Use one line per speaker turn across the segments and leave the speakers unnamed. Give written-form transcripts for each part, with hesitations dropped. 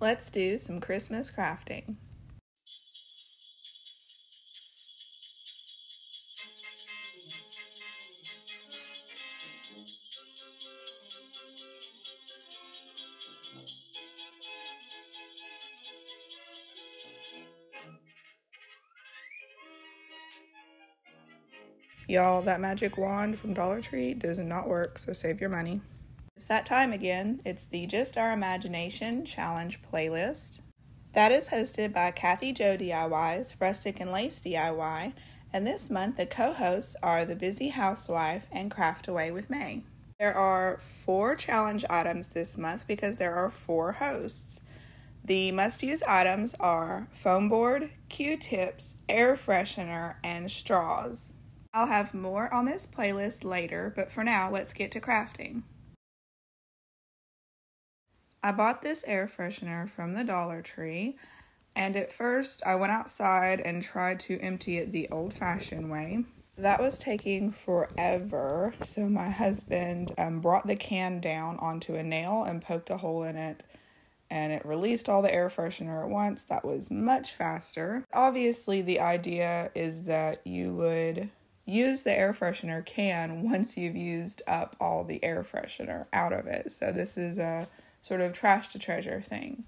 Let's do some Christmas crafting. Y'all, that magic wand from Dollar Tree does not work, so save your money. It's that time again. It's the Just Our Imagination Challenge playlist. That is hosted by Kathy Jo DIYs, Rustic and Lace DIY, and this month the co-hosts are The Busy Housewife and Craft Away with May. There are 4 challenge items this month because there are 4 hosts. The must-use items are foam board, Q-tips, air freshener, and straws. I'll have more on this playlist later, but for now, let's get to crafting. I bought this air freshener from the Dollar Tree, and at first I went outside and tried to empty it the old-fashioned way. That was taking forever, so my husband brought the can down onto a nail and poked a hole in it, and it released all the air freshener at once. That was much faster. Obviously, the idea is that you would use the air freshener can once you've used up all the air freshener out of it. So this is a sort of trash to treasure thing.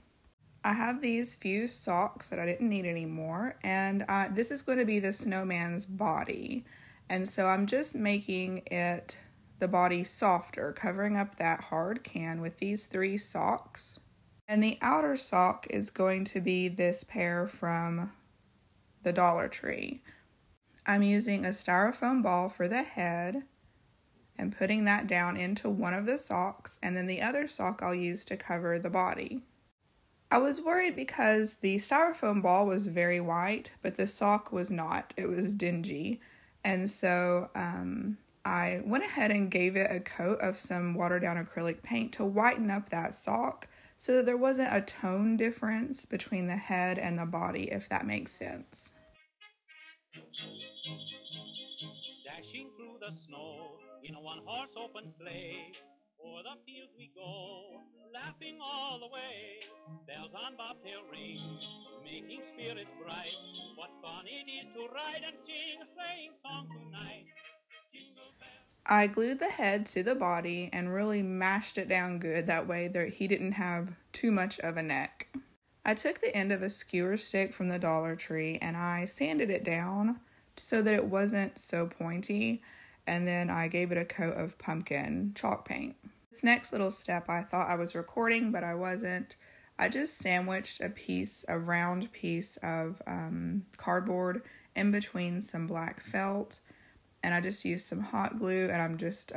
I have these few socks that I didn't need anymore, and this is going to be the snowman's body. And so I'm just making it the body softer, covering up that hard can with these 3 socks. And the outer sock is going to be this pair from the Dollar Tree. I'm using a styrofoam ball for the head and putting that down into one of the socks, and then the other sock I'll use to cover the body. I was worried because the styrofoam ball was very white, but the sock was not. It was dingy. And so I went ahead and gave it a coat of some watered down acrylic paint to whiten up that sock so that there wasn't a tone difference between the head and the body, if that makes sense.
Dashing through the snow in a one-horse open sleigh, o'er the fields we go, laughing all the way. Bells on bobtail ring, making spirits bright. What fun it is to ride and sing a sleighing song tonight.
I glued the head to the body and really mashed it down good, that way that he didn't have too much of a neck. I took the end of a skewer stick from the Dollar Tree and I sanded it down so that it wasn't so pointy, and then I gave it a coat of pumpkin chalk paint. This next little step I thought I was recording, but I wasn't. I just sandwiched a round piece of cardboard in between some black felt, and I just used some hot glue, and I'm just,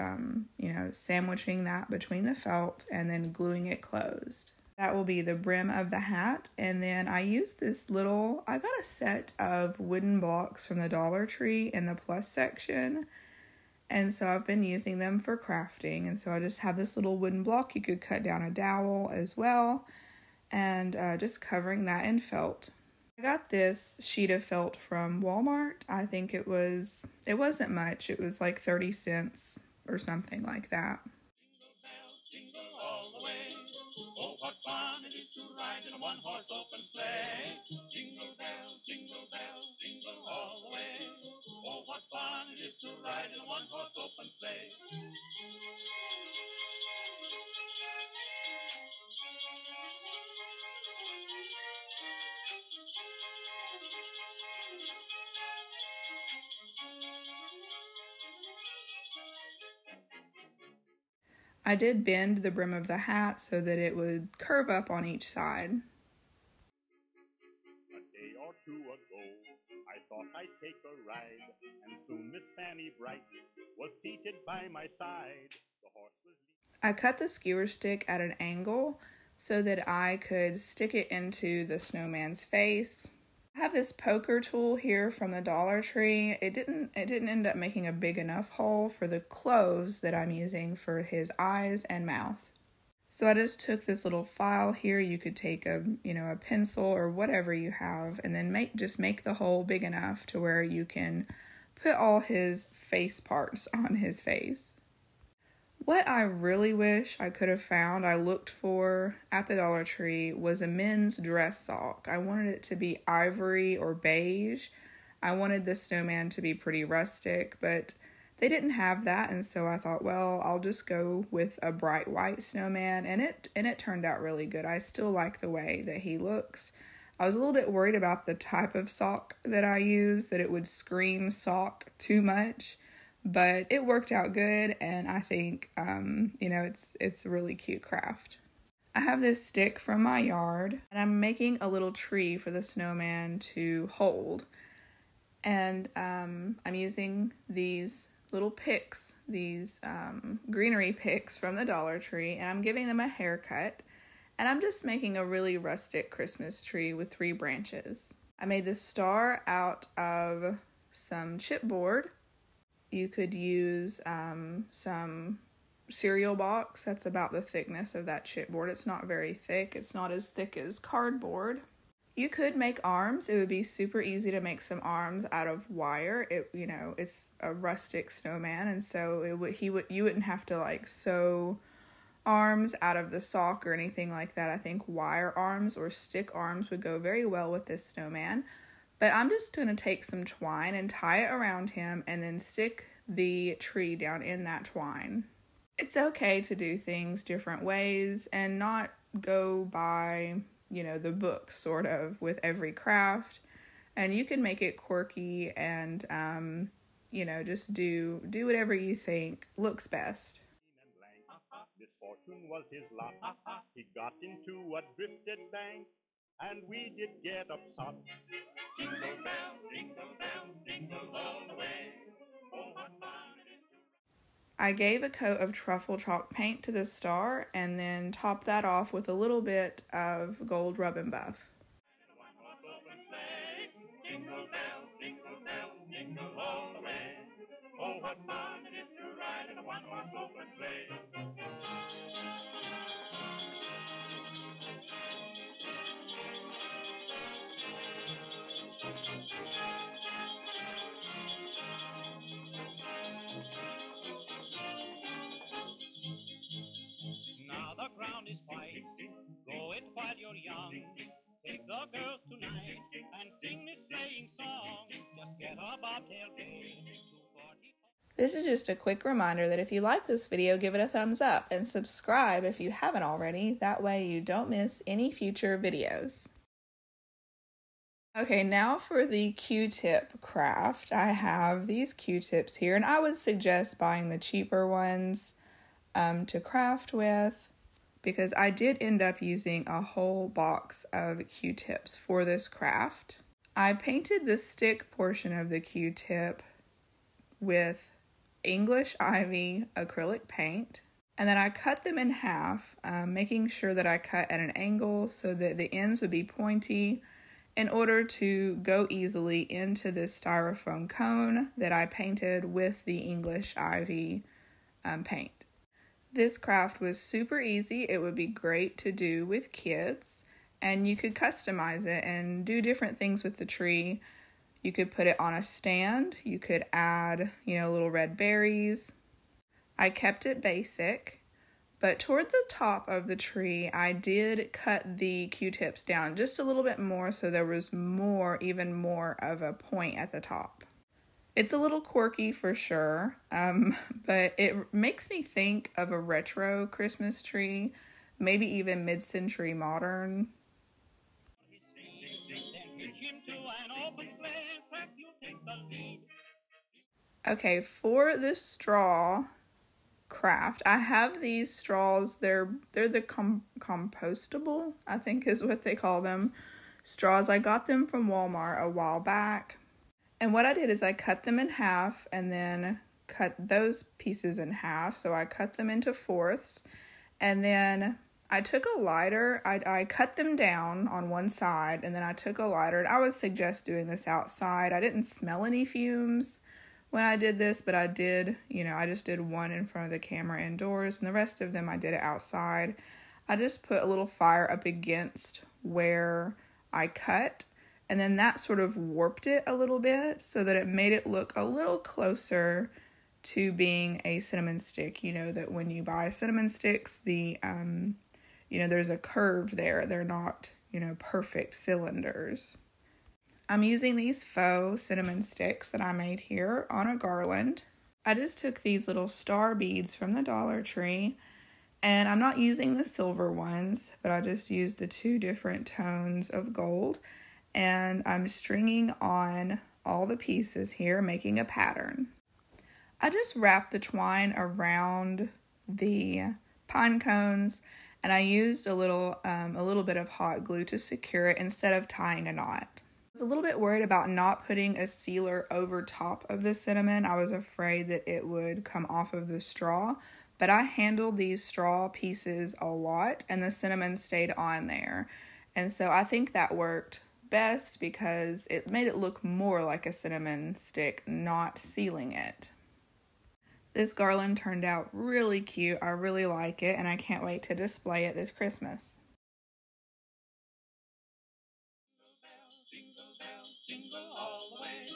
sandwiching that between the felt and then gluing it closed. That will be the brim of the hat, and then I used I got a set of wooden blocks from the Dollar Tree in the plus section, and so I've been using them for crafting, and so I just have this little wooden block. You could cut down a dowel as well, and just covering that in felt. I got this sheet of felt from Walmart. I think it wasn't much. It was like 30 cents or something like that.
Oh, what fun it is to ride in a one-horse open sleigh. Jingle bells, jingle bells, jingle all the way. Oh, what fun it is to ride in a one-horse open sleigh.
I did bend the brim of the hat so that it would curve up on each side.
A day or 2 ago, I thought I'd take a ride, and soon Miss Fanny Bright was seated by my side. The horse was
I cut the skewer stick at an angle so that I could stick it into the snowman's face. I have this poker tool here from the Dollar Tree. It didn't end up making a big enough hole for the cloves that I'm using for his eyes and mouth. So I just took this little file here. You could take a pencil or whatever you have, and then make the hole big enough to where you can put all his face parts on his face. What I really wish I could have found, I looked for at the Dollar Tree, was a men's dress sock. I wanted it to be ivory or beige. I wanted the snowman to be pretty rustic, but they didn't have that, and so I thought, well, I'll just go with a bright white snowman, and it turned out really good. I still like the way that he looks. I was a little bit worried about the type of sock that I use, that it would scream sock too much, but it worked out good, and I think, it's a really cute craft. I have this stick from my yard, and I'm making a little tree for the snowman to hold, and I'm using these little picks, these greenery picks from the Dollar Tree, and I'm giving them a haircut, and I'm just making a really rustic Christmas tree with 3 branches. I made this star out of some chipboard. You could use some cereal box. That's about the thickness of that chipboard. It's not very thick. It's not as thick as cardboard. You could make arms. It would be super easy to make some arms out of wire. It's a rustic snowman, and so you wouldn't have to sew arms out of the sock or anything like that. I think wire arms or stick arms would go very well with this snowman. But I'm just going to take some twine and tie it around him and then stick the tree down in that twine. It's okay to do things different ways and not go by, the book sort of with every craft. And you can make it quirky and, just do whatever you think looks best.
Misfortune was his lot. He got into a drifted bank, and we did get upset. Jingle bell, jingle all the way. Oh, what fun it is.
I gave a coat of truffle chalk paint to the star and then topped that off with a little bit of gold rub and buff.
Jingle bell, jingle all the way. Oh, what fun it is to ride in a one-horse open sleigh. Now the ground is white, blow it while you're young. Take the girls tonight and sing this sleighing song. Just get a bobtail gay.
This is just a quick reminder that if you like this video, give it a thumbs up and subscribe if you haven't already. That way you don't miss any future videos. Okay, now for the Q-tip craft. I have these Q-tips here, and I would suggest buying the cheaper ones to craft with, because I did end up using a whole box of Q-tips for this craft. I painted the stick portion of the Q-tip with English Ivy acrylic paint, and then I cut them in half, making sure that I cut at an angle so that the ends would be pointy in order to go easily into this styrofoam cone that I painted with the English Ivy paint. This craft was super easy. It would be great to do with kids, and you could customize it and do different things with the tree. You could put it on a stand. You could add, little red berries. I kept it basic, but toward the top of the tree, I did cut the Q-tips down just a little bit more so there was even more of a point at the top. It's a little quirky for sure, but it makes me think of a retro Christmas tree, maybe even mid-century modern. Okay, for the straw craft, I have these straws. They're the compostable, I think is what they call them, straws. I got them from Walmart a while back. And what I did is I cut them in half and then cut those pieces in half. So I cut them into fourths, and then I took a lighter. I cut them down on one side, and then I took a lighter. And I would suggest doing this outside. I didn't smell any fumes when I did this, but I did, I just did one in front of the camera indoors, and the rest of them I did it outside. I just put a little fire up against where I cut, and then that sort of warped it a little bit so that it made it look a little closer to being a cinnamon stick. You know that when you buy cinnamon sticks, the there's a curve there. They're not, perfect cylinders. I'm using these faux cinnamon sticks that I made here on a garland. I just took these little star beads from the Dollar Tree, and I'm not using the silver ones, but I just used the 2 different tones of gold, and I'm stringing on all the pieces here, making a pattern. I just wrapped the twine around the pine cones, and I used a little bit of hot glue to secure it instead of tying a knot. I was a little bit worried about not putting a sealer over top of the cinnamon. I was afraid that it would come off of the straw, but I handled these straw pieces a lot and the cinnamon stayed on there. And so I think that worked best because it made it look more like a cinnamon stick, not sealing it. This garland turned out really cute. I really like it, and I can't wait to display it this Christmas.
Jingle bells, jingle all the way.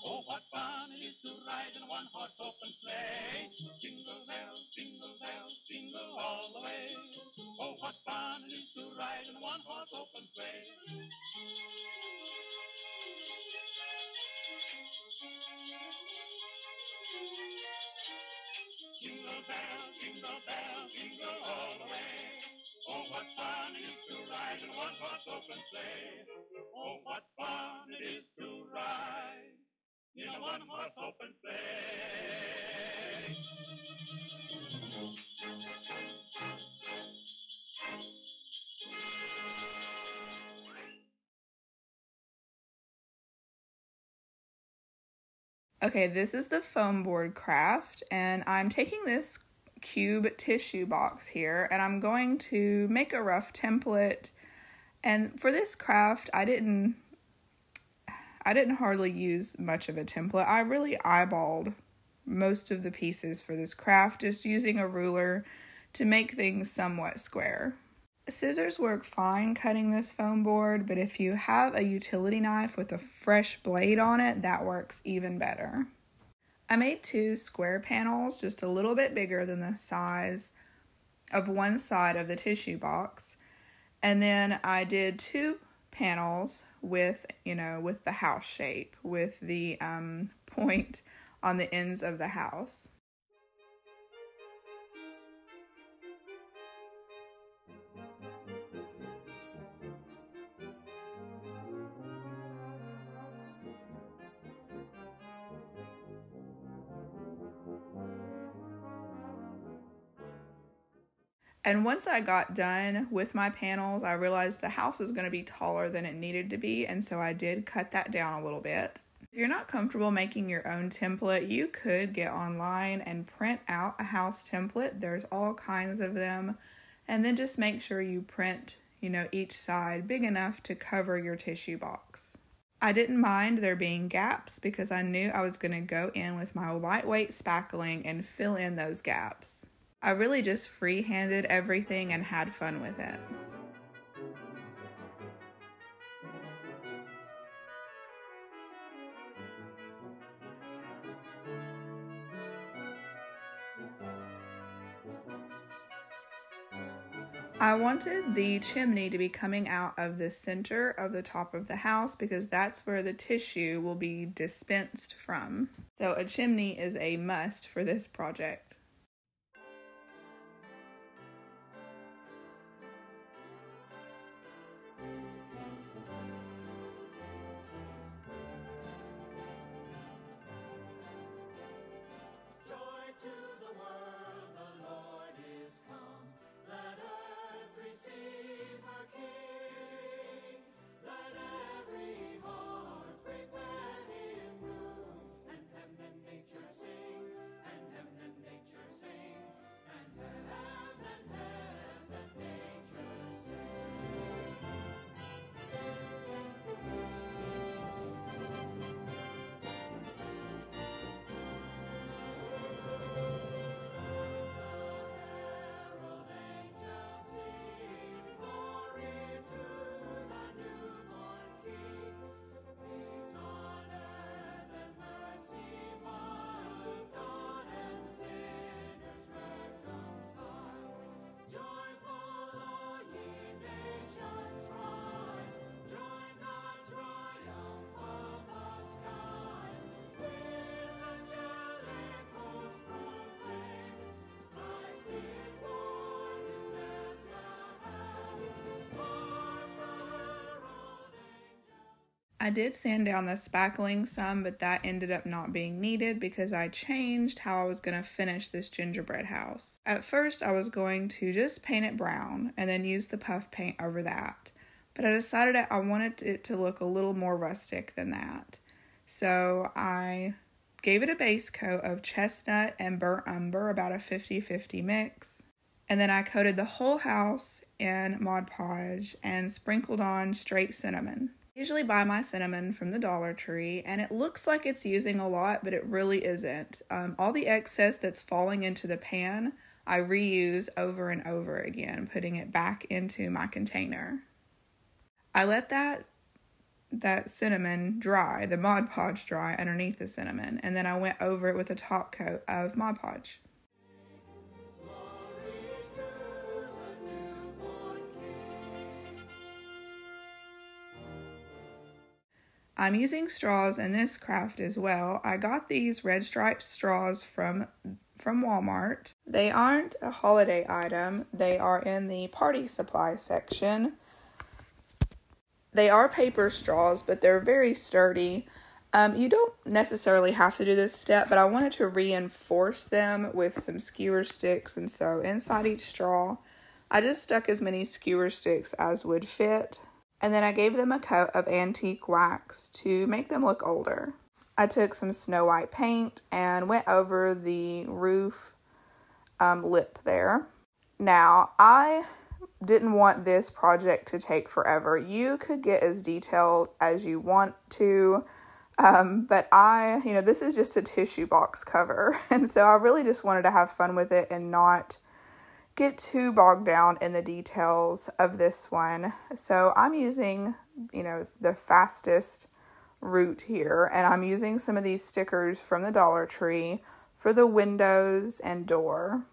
Oh, what fun it is to ride in a one-horse open sleigh. Jingle bells, jingle all the way. Oh, what fun it is to ride in a one-horse open sleigh. Jingle bells, jingle all the way. Oh, what fun it is to ride in a one-horse open sleigh. Oh, what fun it is to ride in a one-horse open sleigh.
Okay, this is the foam board craft, and I'm taking this cube tissue box here, and I'm going to make a rough template. And for this craft, I didn't hardly use much of a template. I really eyeballed most of the pieces for this craft, just using a ruler to make things somewhat square. Scissors work fine cutting this foam board, but if you have a utility knife with a fresh blade on it, that works even better. I made 2 square panels, just a little bit bigger than the size of one side of the tissue box. And then I did 2 panels with the house shape, with the point on the ends of the house. And once I got done with my panels, I realized the house was going to be taller than it needed to be, and so I did cut that down a little bit. If you're not comfortable making your own template, you could get online and print out a house template. There's all kinds of them. And then just make sure you print, each side big enough to cover your tissue box. I didn't mind there being gaps because I knew I was going to go in with my lightweight spackling and fill in those gaps. I really just free-handed everything and had fun with it. I wanted the chimney to be coming out of the center of the top of the house because that's where the tissue will be dispensed from. So a chimney is a must for this project.
Nature
I did sand down the spackling some, but that ended up not being needed because I changed how I was going to finish this gingerbread house. At first, I was going to just paint it brown and then use the puff paint over that. But I decided I wanted it to look a little more rustic than that. So I gave it a base coat of chestnut and burnt umber, about a 50-50 mix. And then I coated the whole house in Mod Podge and sprinkled on straight cinnamon. I usually buy my cinnamon from the Dollar Tree, and it looks like it's using a lot, but it really isn't. All the excess that's falling into the pan, I reuse over and over again, putting it back into my container. I let that cinnamon dry, the Mod Podge dry underneath the cinnamon, and then I went over it with a top coat of Mod Podge. I'm using straws in this craft as well. I got these red striped straws from Walmart. They aren't a holiday item. They are in the party supply section. They are paper straws, but they're very sturdy. You don't necessarily have to do this step, but I wanted to reinforce them with some skewer sticks, and so inside each straw, I just stuck as many skewer sticks as would fit. And then I gave them a coat of antique wax to make them look older. I took some Snow White paint and went over the roof lip there. Now, I didn't want this project to take forever. You could get as detailed as you want to, but this is just a tissue box cover. And so I really just wanted to have fun with it and not get too bogged down in the details of this one. So I'm using, the fastest route here, and I'm using some of these stickers from the Dollar Tree for the windows and door.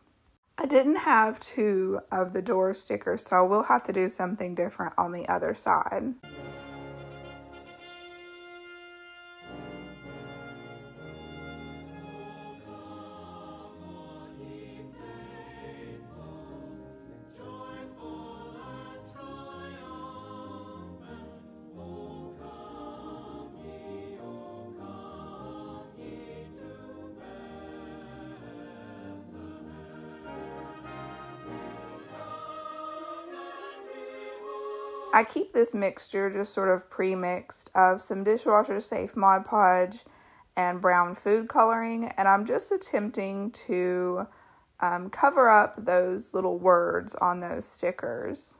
I didn't have 2 of the door stickers, so I will have to do something different on the other side. I keep this mixture just sort of pre-mixed of some dishwasher safe Mod Podge and brown food coloring, and I'm just attempting to cover up those little words on those stickers.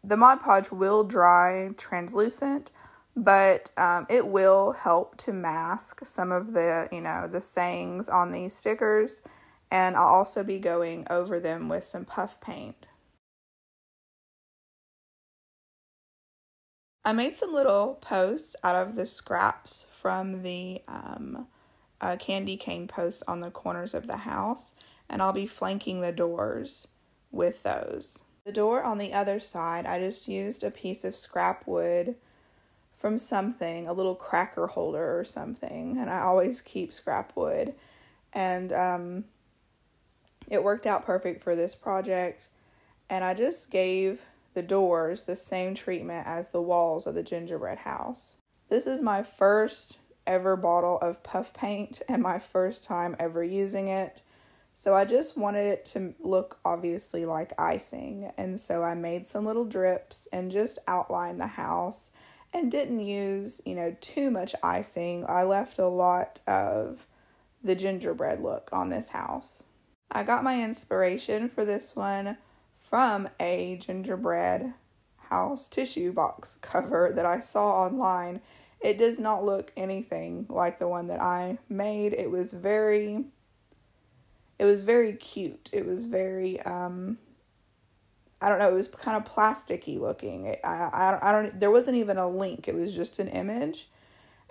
The Mod Podge will dry translucent, but it will help to mask some of the, the sayings on these stickers, and I'll also be going over them with some puff paint. I made some little posts out of the scraps from the candy cane posts on the corners of the house, and I'll be flanking the doors with those. The door on the other side, I just used a piece of scrap wood from something, a little cracker holder or something, and I always keep scrap wood, and it worked out perfect for this project, and I just gave the doors the same treatment as the walls of the gingerbread house. This is my first ever bottle of puff paint and my first time ever using it. So I just wanted it to look obviously like icing. And so I made some little drips and just outlined the house and didn't use, too much icing. I left a lot of the gingerbread look on this house. I got my inspiration for this one from a gingerbread house tissue box cover that I saw online. It does not look anything like the one that I made. It was very cute. It was very, I don't know, it was kind of plasticky looking. There wasn't even a link. It was just an image.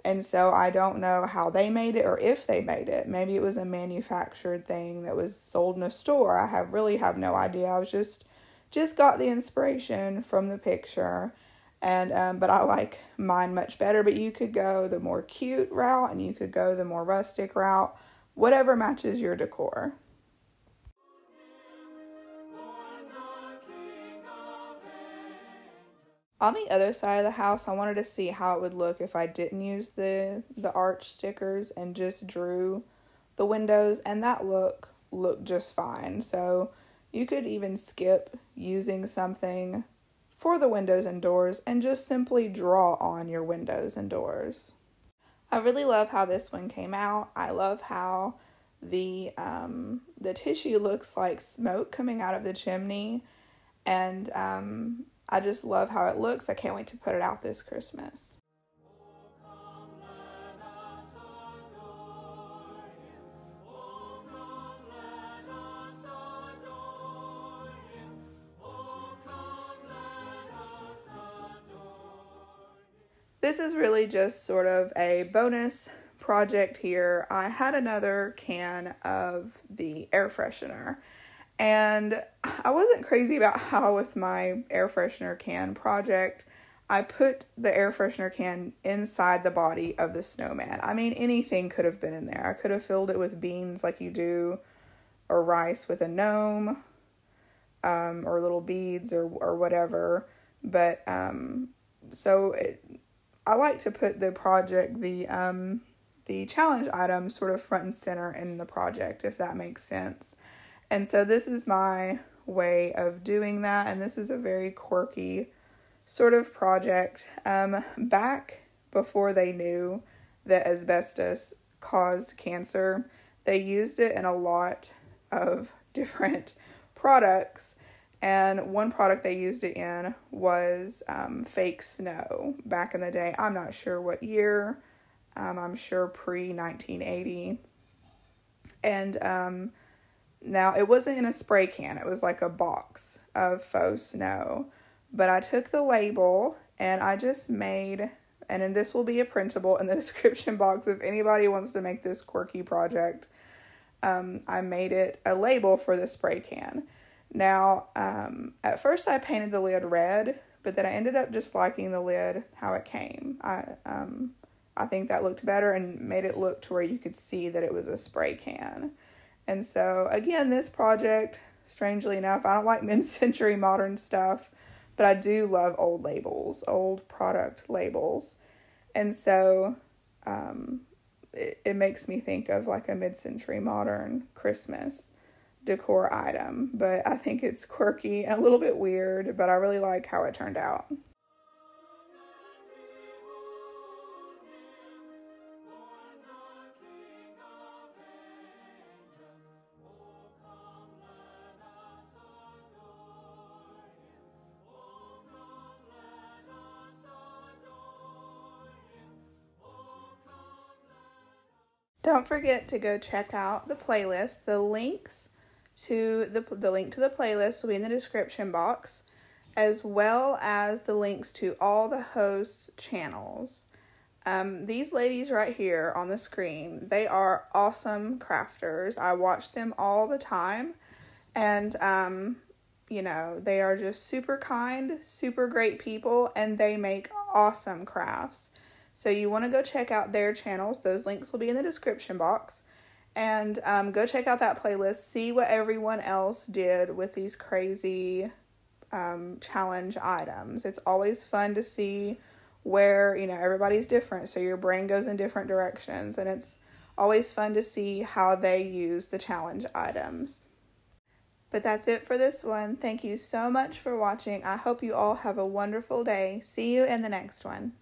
And so I don't know how they made it or if they made it. Maybe it was a manufactured thing that was sold in a store. I really have no idea. I was just got the inspiration from the picture, and but I like mine much better. But you could go the more cute route, and you could go the more rustic route, whatever matches your decor. On the other side of the house, I wanted to see how it would look if I didn't use the arch stickers and just drew the windows, and that looked just fine. So you could even skip using something for the windows and doors and just simply draw on your windows and doors. I really love how this one came out. I love how the tissue looks like smoke coming out of the chimney, and I just love how it looks. I can't wait to put it out this Christmas. This is really just sort of a bonus project here. I had another can of the air freshener, and I wasn't crazy about how with my air freshener can project, I put the air freshener can inside the body of the snowman. I mean, anything could have been in there. I could have filled it with beans like you do, or rice with a gnome, or little beads or whatever. But I like to put the project, the challenge item sort of front and center in the project, if that makes sense. And so this is my way of doing that, and this is a very quirky sort of project. Back before they knew that asbestos caused cancer, they used it in a lot of different products. And one product they used it in was fake snow back in the day. I'm not sure what year. I'm sure pre-1980. And now it wasn't in a spray can. It was like a box of faux snow. But I took the label and I just made, and then this will be a printable in the description box if anybody wants to make this quirky project. I made it a label for the spray can. Now, at first I painted the lid red, but then I ended up just liking the lid how it came. I think that looked better and made it look to where you could see that it was a spray can. And so, again, this project, strangely enough, I don't like mid-century modern stuff, but I do love old labels, old product labels. And so, it makes me think of like a mid-century modern Christmas decor item, but I think it's quirky and a little bit weird, but I really like how it turned out. Don't forget to go check out the playlist. The links to the link to the playlist will be in the description box, as well as the links to all the hosts' channels. These ladies right here on the screen, they are awesome crafters. I watch them all the time, and they are just super kind, super great people, and they make awesome crafts. So you want to go check out their channels. Those links will be in the description box. And go check out that playlist. See what everyone else did with these crazy challenge items. It's always fun to see where, everybody's different. So your brain goes in different directions. And it's always fun to see how they use the challenge items. But that's it for this one. Thank you so much for watching. I hope you all have a wonderful day. See you in the next one.